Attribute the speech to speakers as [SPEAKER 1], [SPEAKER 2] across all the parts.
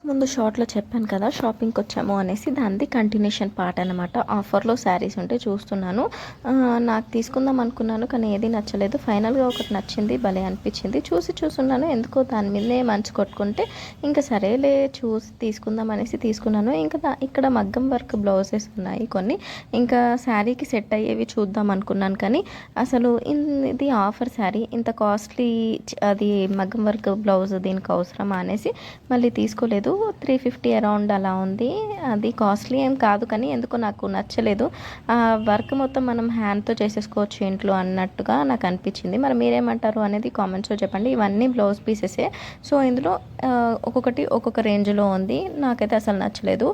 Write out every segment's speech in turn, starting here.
[SPEAKER 1] ముందు షార్ట్‌లో చెప్పాను కదా! షాపింగ్‌కొచ్చాము అనేసి. దానిది కంటిన్యూషన్ పార్ట్ అనమాట. ఆఫర్‌లో శారీస్ ఉంటే చూస్తున్నాను. నాకు తీసుకుందాం అనుకున్నాను. కానీ ఏది నచ్చలేదు. ఫైనల్‌గా ఒకటి నచ్చింది. భలే అనిపించింది. చూసున్నాను. ఎందుకో దాని మీదనే మనసు కొట్టుకుంటే ఇంకా సరేలే చూసి తీసుకుందాం అనేసి తీసుకున్నాను. ఇంకా ఇక్కడ మగ్గం వర్క్ బ్లౌజెస్ ఉన్నాయి కొన్ని. ఇంకా శారీకి సెట్ అయ్యేవి చూద్దాం అనుకున్నాను. కానీ అసలు ఇది ఆఫర్ శారీ ఇంత కాస్ట్‌లీ అది మగ్గం వర్క్ బ్లౌజ్ దీనికి అవసరమా అనేసి మళ్ళీ తీసుకోలేదు. 350 అరౌండ్ అలా ఉంది. అది కాస్ట్లీ ఏం కాదు కానీ ఎందుకో నాకు నచ్చలేదు. వర్క్ మొత్తం మనం హ్యాండ్‌తో చేసేసుకోవచ్చు ఇంట్లో అన్నట్టుగా నాకు అనిపించింది. మరి మీరేమంటారు అనేది కామెంట్స్‌లో చెప్పండి. ఇవన్నీ బ్లౌజ్ పీసెసే. సో ఇందులో ఒక్కొక్కటి ఒక్కొక్క రేంజ్‌లో ఉంది. నాకైతే అసలు నచ్చలేదు.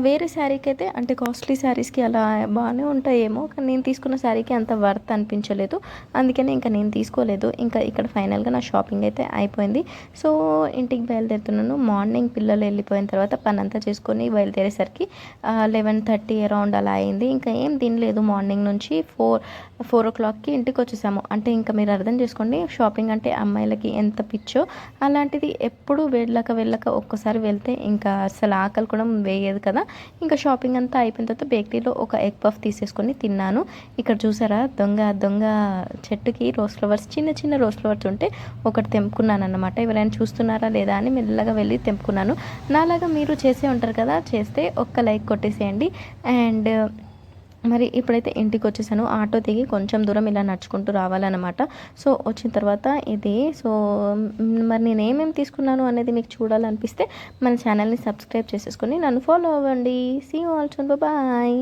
[SPEAKER 1] వేరే శారీకి అయితే అంటే కాస్ట్లీ శారీస్‌కి అలా బాగానే ఉంటాయేమో కానీ నేను తీసుకున్న శారీకి అంత వర్త్ అనిపించలేదు. అందుకని ఇంకా నేను తీసుకోలేదు. ఇంకా ఇక్కడ ఫైనల్‌గా నా షాపింగ్ అయితే అయిపోయింది. సో ఇంటికి బయలుదేరుతున్నాను. మార్నింగ్ పిల్లలు వెళ్ళిపోయిన తర్వాత పనంతా చేసుకొని బయలుదేరేసరికి 11:30 అరౌండ్ అలా అయింది. ఇంకా ఏం తినలేదు మార్నింగ్ నుంచి 4 o'clockకి ఇంటికి వచ్చేసాము. అంటే ఇంకా మీరు అర్థం చేసుకోండి షాపింగ్ అంటే అమ్మాయిలకి ఎంత పిచ్చో. అలాంటిది ఎప్పుడు వెళ్ళక ఒక్కసారి వెళ్తే ఇంకా అసలు ఆకలి కూడా వేయదు కదా. ఇంకా షాపింగ్ అంతా అయిపోయిన తర్వాత బేకరీలో ఒక ఎగ్ పఫ్ తీసేసుకొని తిన్నాను. ఇక్కడ చూసారా దొంగ చెట్టుకి రోజ్ ఫ్లవర్స్ చిన్న రోజ్ ఫ్లవర్స్ ఉంటే ఒకటి తెంపుకున్నాను అన్నమాట. ఎవరైనా చూస్తున్నారా లేదా అని మెల్లగా వెళ్ళి తెంపుకున్నాను. నాలాగా మీరు చేసే ఉంటారు కదా, చేస్తే ఒక్క లైక్ కొట్టేసేయండి. అండ్ మరి ఇప్పుడైతే ఇంటికి వచ్చేసాను. ఆటో దిగి కొంచెం దూరం ఇలా నడుచుకుంటూ రావాలన్నమాట. సో వచ్చిన తర్వాత ఇది మరి నేను ఏమేమి తీసుకున్నాను అనేది మీకు చూడాలనిపిస్తే మన ఛానల్ని సబ్స్క్రైబ్ చేసేసుకొని నన్ను ఫాలో అవ్వండి. See you all soon. Bye.